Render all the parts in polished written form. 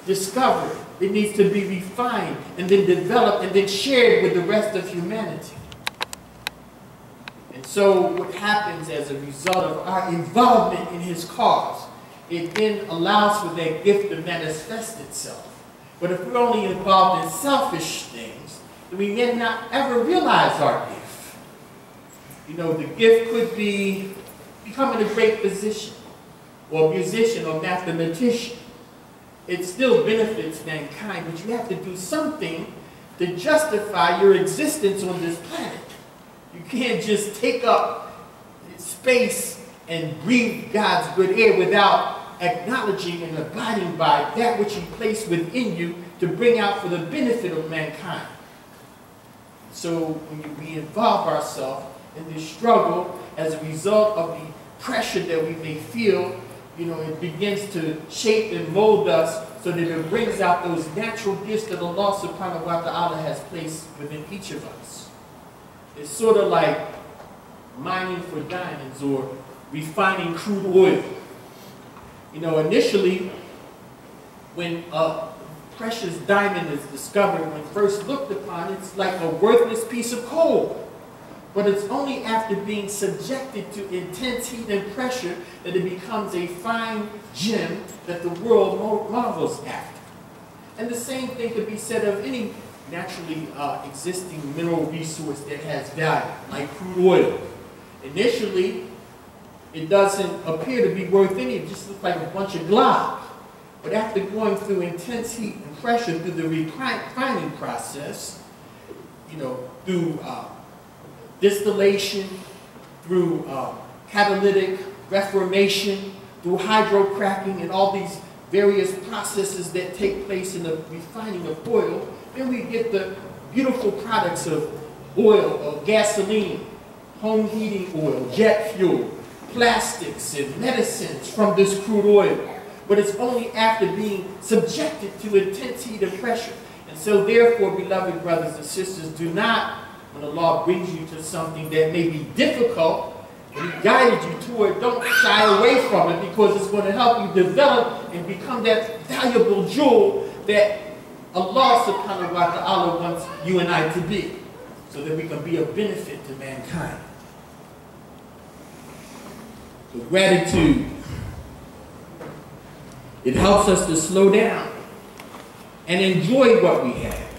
discovered. It needs to be refined and then developed and then shared with the rest of humanity. And so what happens as a result of our involvement in his cause, it then allows for that gift to manifest itself. But if we're only involved in selfish things, then we may not ever realize our gift. You know, the gift could be becoming a great physician, or musician, or mathematician. It still benefits mankind, but you have to do something to justify your existence on this planet. You can't just take up space and breathe God's good air without acknowledging and abiding by that which he placed within you to bring out for the benefit of mankind. So when we involve ourselves in this struggle as a result of the pressure that we may feel, you know, it begins to shape and mold us so that it brings out those natural gifts that Allah subhanahu wa ta'ala has placed within each of us. It's sort of like mining for diamonds or refining crude oil. You know, initially, when a precious diamond is discovered, when first looked upon, it's like a worthless piece of coal. But it's only after being subjected to intense heat and pressure that it becomes a fine gem that the world marvels after. And the same thing could be said of any naturally existing mineral resource that has value, like crude oil. Initially, it doesn't appear to be worth any, it just looks like a bunch of glob. But after going through intense heat and pressure through the refining process, you know, through distillation, through catalytic reformation, through hydrocracking, and all these various processes that take place in the refining of oil, then we get the beautiful products of oil, of gasoline, home heating oil, jet fuel, plastics and medicines from this crude oil. But it's only after being subjected to intense heat and pressure. And so therefore, beloved brothers and sisters, do not, when Allah brings you to something that may be difficult, and He guided you toward, don't shy away from it, because it's going to help you develop and become that valuable jewel that Allah subhanahu wa ta'ala wants you and I to be, so that we can be a benefit to mankind. So gratitude, it helps us to slow down and enjoy what we have,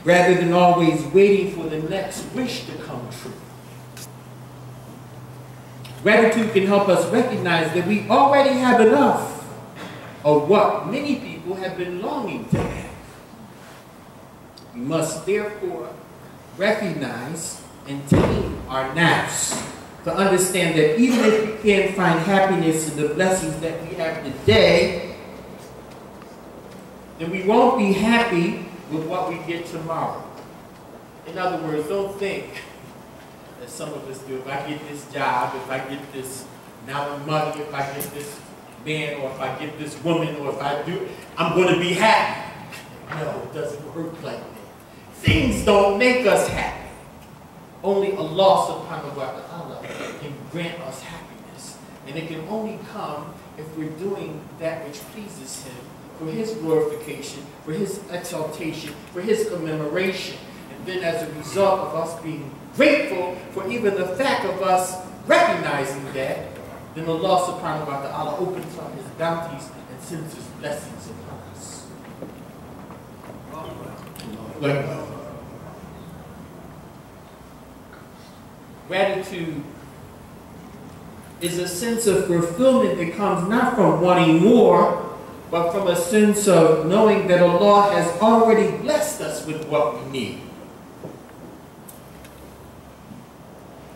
rather than always waiting for the next wish to come true. Gratitude can help us recognize that we already have enough of what many people have been longing to have. We must therefore recognize and tame our nafs to understand that even if we can't find happiness in the blessings that we have today, then we won't be happy with what we get tomorrow. In other words, don't think that some of us do. If I get this job, if I get this amount of money, if I get this man, or if I get this woman, or if I do, I'm going to be happy. No, it doesn't work like that. Things don't make us happy. Only Allah subhanahu wa ta'ala can grant us happiness. And it can only come if we're doing that which pleases Him, for His glorification, for His exaltation, for His commemoration. And then as a result of us being grateful for even the fact of us recognizing that, then Allah subhanahu wa ta'ala opens up His bounties and sends His blessings upon us. Gratitude is a sense of fulfillment that comes not from wanting more, but from a sense of knowing that Allah has already blessed us with what we need.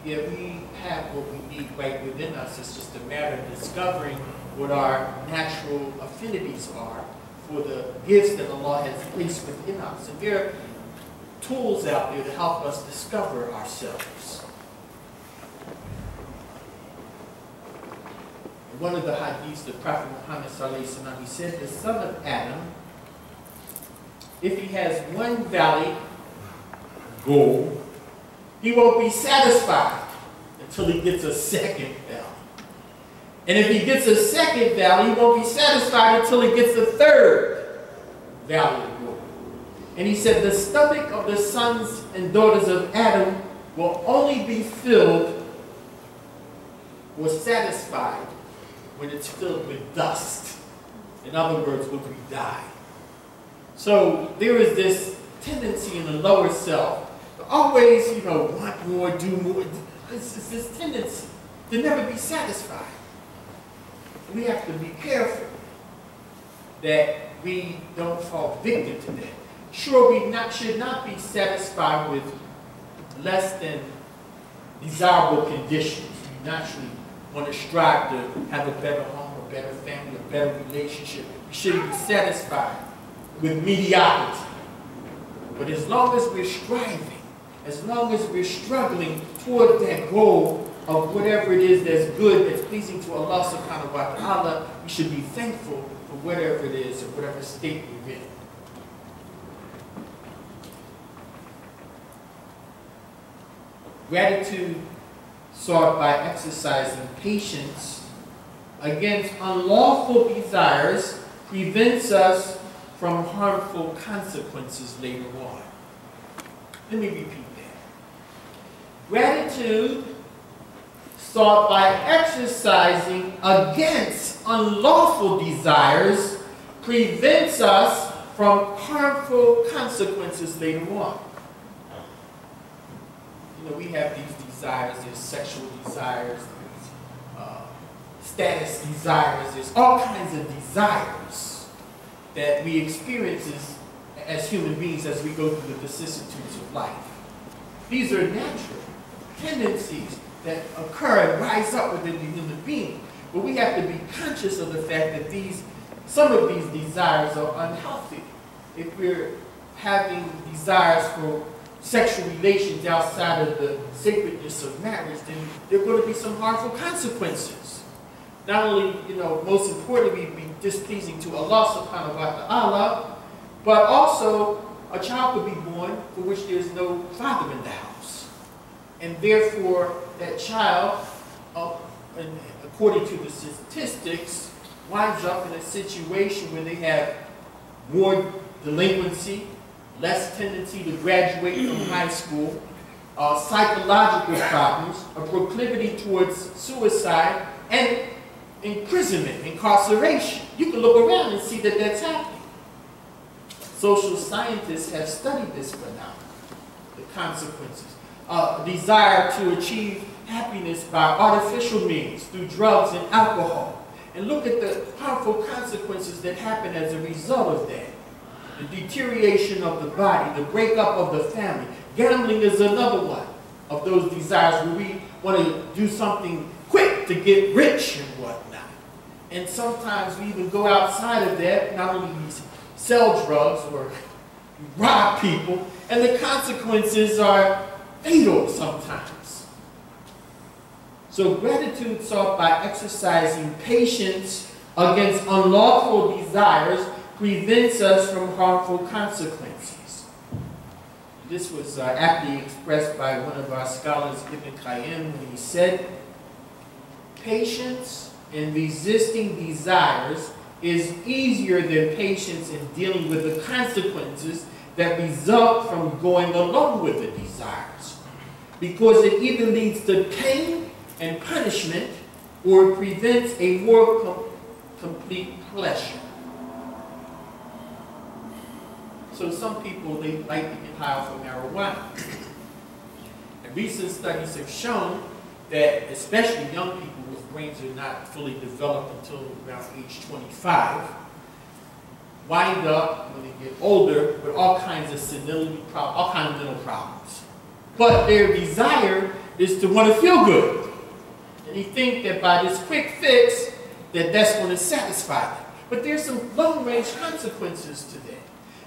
Yeah, we have what we need right within us. It's just a matter of discovering what our natural affinities are for the gifts that Allah has placed within us. And there are tools out there to help us discover ourselves. In one of the hadiths, the Prophet Muhammad sallallahu alaihi wasallam, he said, the son of Adam, if he has one valley gold, he won't be satisfied until he gets a second valley. And if he gets a second valley, he won't be satisfied until he gets a third. valley of water. And he said, the stomach of the sons and daughters of Adam will only be filled or satisfied when it's filled with dust. In other words, when we die. So there is this tendency in the lower self to always, want more, do more. It's this tendency to never be satisfied. We have to be careful that we don't fall victim to that. Sure, we should not be satisfied with less than desirable conditions. We naturally want to strive to have a better home, a better family, a better relationship. We shouldn't be satisfied with mediocrity. But as long as we're striving, as long as we're struggling toward that goal of whatever it is that's good, that's pleasing to Allah subhanahu wa ta'ala, we should be thankful for whatever it is or whatever state we're in. Gratitude sought by exercising patience against unlawful desires prevents us from harmful consequences later on. Let me repeat that. Gratitude sought by exercising against unlawful desires prevents us from harmful consequences later on. We have these desires, there's sexual desires, there's status desires, there's all kinds of desires that we experience as human beings as we go through the vicissitudes of life. These are natural tendencies that occur and rise up within the human being. But we have to be conscious of the fact that some of these desires are unhealthy. If we're having desires for sexual relations outside of the sacredness of marriage, then there are going to be some harmful consequences. Not only, most importantly, be displeasing to Allah subhanahu wa ta'ala, but also a child could be born for which there is no father in the house. And therefore, that child, according to the statistics, winds up in a situation where they have more delinquency, less tendency to graduate from high school, psychological problems, a proclivity towards suicide, and imprisonment, incarceration. You can look around and see that that's happening. Social scientists have studied this phenomenon, the consequences. Desire to achieve happiness by artificial means, through drugs and alcohol. And look at the harmful consequences that happen as a result of that. The deterioration of the body, the breakup of the family. Gambling is another one of those desires where we want to do something quick to get rich and whatnot. And sometimes we even go outside of that, not only we sell drugs or rob people, and the consequences are fatal sometimes. So gratitude sought by exercising patience against unlawful desires prevents us from harmful consequences. This was aptly expressed by one of our scholars, Ibn Qayyim, when he said, patience in resisting desires is easier than patience in dealing with the consequences that result from going along with the desires, because it either leads to pain and punishment or prevents a more complete pleasure. So some people, they like to get high off of marijuana. And recent studies have shown that especially young people whose brains are not fully developed until around age 25 wind up, when they get older, with all kinds of senility problems, all kinds of mental problems. But their desire is to want to feel good. And they think that by this quick fix, that's going to satisfy them. But there's some long-range consequences to that.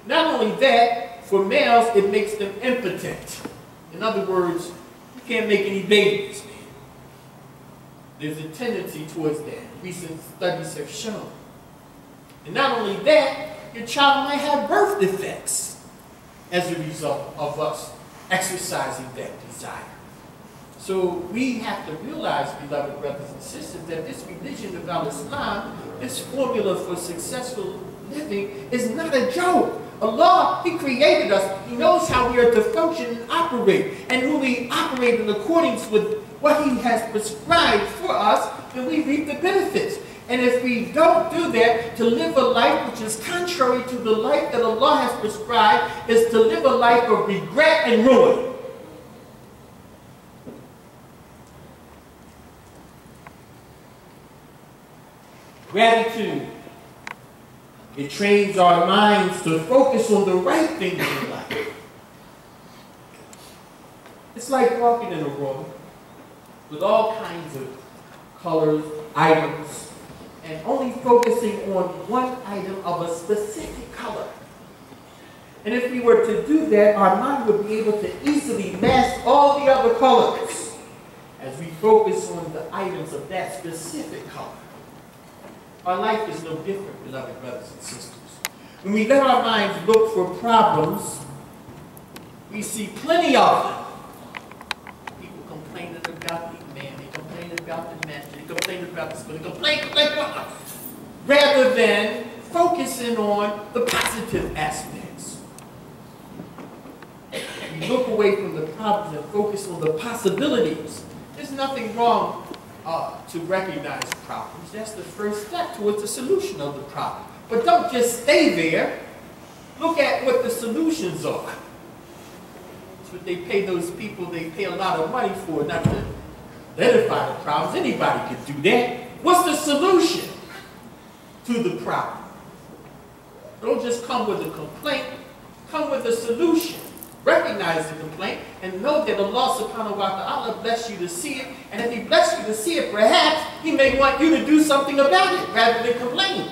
Not only that, for males, it makes them impotent. In other words, you can't make any babies, man. There's a tendency towards that. Recent studies have shown. And not only that, your child might have birth defects as a result of us exercising that desire. So we have to realize, beloved brothers and sisters, that this religion of Al-Islam, this formula for successful living is not a joke. Allah, He created us. He knows how we are to function and operate. And when we operate in accordance with what He has prescribed for us, then we reap the benefits. And if we don't do that, to live a life which is contrary to the life that Allah has prescribed is to live a life of regret and ruin. Gratitude. It trains our minds to focus on the right things in life. It's like walking in a room with all kinds of colors, items, and only focusing on one item of a specific color. And if we were to do that, our mind would be able to easily mask all the other colors as we focus on the items of that specific color. Our life is no different, beloved brothers and sisters. When we let our minds look for problems, we see plenty of them. People complaining about the man, they complain about the masjid, they complain about the school, they complain. Rather than focusing on the positive aspects. We look away from the problems and focus on the possibilities. There's nothing wrong to recognize problems. That's the first step towards the solution of the problem. But don't just stay there. Look at what the solutions are. That's what they pay those people, they pay a lot of money for, not to identify the problems. Anybody can do that. What's the solution to the problem? Don't just come with a complaint. Come with a solution. Recognize the complaint and know that Allah subhanahu wa ta'ala bless you to see it. And if He bless you to see it, perhaps He may want you to do something about it rather than complain.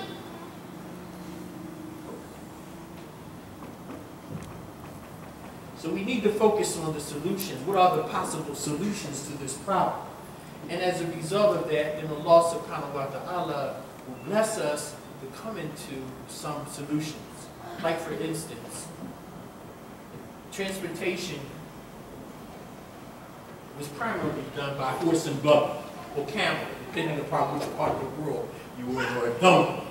So we need to focus on the solutions. What are the possible solutions to this problem? And as a result of that, then Allah subhanahu wa ta'ala will bless us to come into some solutions. Like for instance, transportation was primarily done by horse and buggy or camel, depending upon which part of the world you were or a donkey.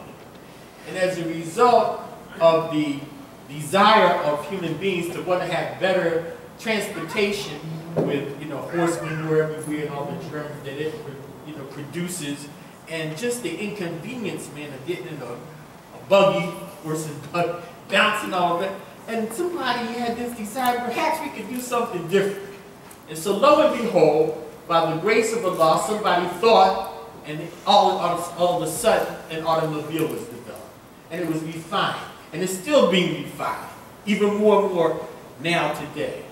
And as a result of the desire of human beings to want to have better transportation with, horse manure everywhere and all the germs that it, produces, and just the inconvenience, man, of getting in a buggy, horse and buggy, bouncing all of it. And somebody had this desire, perhaps we could do something different. And so lo and behold, by the grace of Allah, somebody thought, and all of a sudden, an automobile was developed. And it was refined. And it's still being refined, even more and more now today.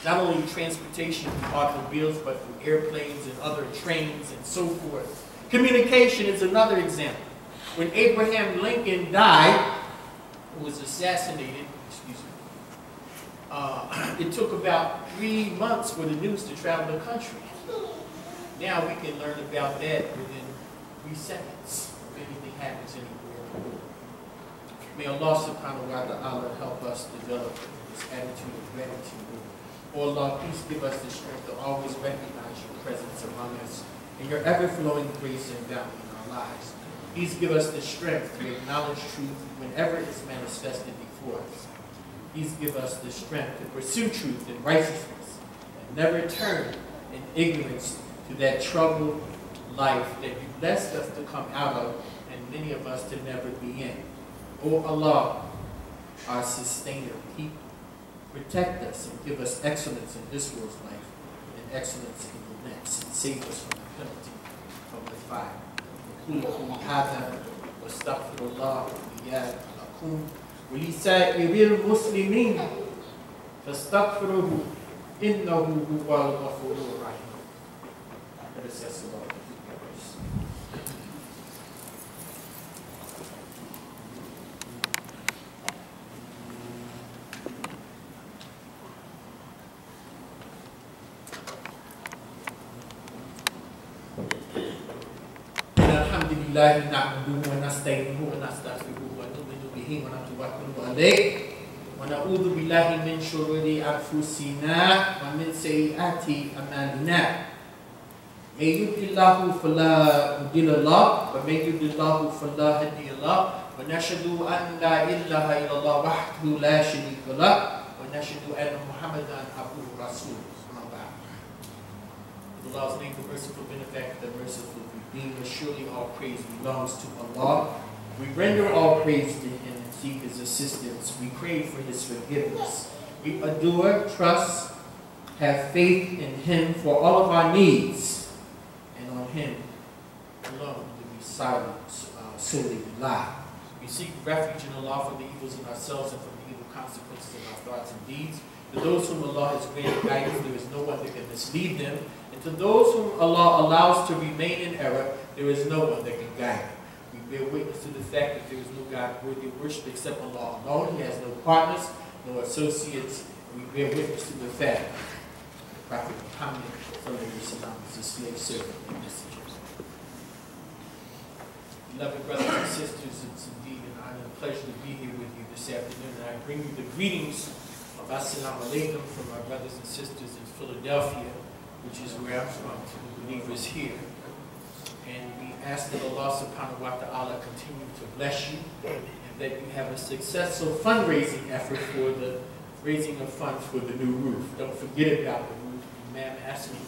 Not only transportation from automobiles, but from airplanes and other trains and so forth. Communication is another example. When Abraham Lincoln died, was assassinated, it took about 3 months for the news to travel the country. Now we can learn about that within 3 seconds if anything happens anywhere in the world. May Allah subhanahu wa ta'ala help us develop this attitude of gratitude. Oh Allah, please give us the strength to always recognize your presence among us and your ever-flowing grace and bounty in our lives. Please give us the strength to acknowledge truth whenever it's manifested before us. Please give us the strength to pursue truth and righteousness and never turn in ignorance to that troubled life that you blessed us to come out of and many of us to never be in. O Allah, our sustainer people, protect us and give us excellence in this world's life and excellence in the next, and save us from the penalty from the fire. هذا واستغفر الله لكم ولسائر المسلمين فاستغفروه إنه هو الغفور الرحيم. Let us ask Allah to forgive us. Alhamdulillah na'buduhu wa nasta'inuhu wa nastaghfiruhu wa nu'minu bihi wa natawakkalu alayhi wa na'udhu billahi min shururi anfusina wa min sayyiati a'malina. من يهد الله فلا مضل له ومن يضلل الله فلا هادي له ونشهد أن لا إله إلا الله وحده لا شريك له ونشهد أن محمدا عبده ورسوله. In Allah's name, the merciful benefactor, the merciful redeemer, surely all praise belongs to Allah. We render all praise to Him and seek His assistance. We crave for His forgiveness. We adore, trust, have faith in Him for all of our needs, and on Him alone do we silent, solely rely. We seek refuge in Allah from the evils in ourselves and from the evil consequences of our thoughts and deeds. To those whom Allah has granted guidance, there is no one that can mislead them. And to those whom Allah allows to remain in error, there is no one that can guide them. We bear witness to the fact that there is no God worthy of worship except Allah alone. He has no partners, no associates. We bear witness to the fact that Prophet Muhammad is a slave servant and messenger. Beloved brothers and sisters, it's indeed an honor and pleasure to be here with you this afternoon. And I bring you the greetings of Assalamu alaikum from our brothers and sisters in Philadelphia, which is where I'm from, to the believers here. And we ask that Allah subhanahu wa ta'ala continue to bless you and that you have a successful fundraising effort for the raising of funds for the new roof. Don't forget about the roof. Imam asked me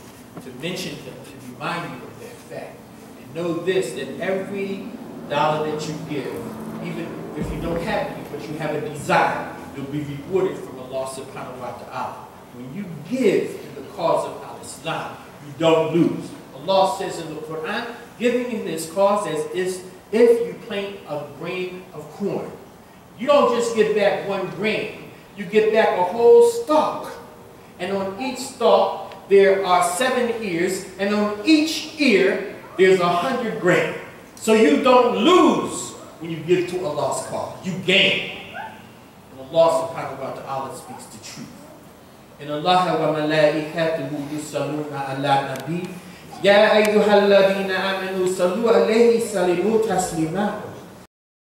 to mention them, to remind you of that fact. And know this, that every dollar that you give, even if you don't have any, but you have a desire, you'll be rewarded from Allah subhanahu wa ta'ala. When you give in the cause of Al-Islam, you don't lose. Allah says in the Quran, giving in this cause is if you plant a grain of corn. You don't just get back one grain, you get back a whole stalk. And on each stalk, there are 7 ears, and on each ear, there's 100 grain. So you don't lose when you give to Allah's cause. You gain. And Allah subhanahu wa ta'ala speaks the truth. إن الله وملائكته يصلون على النبي يا أيها الذين آمنوا صلوا عليه وسلموا تسليما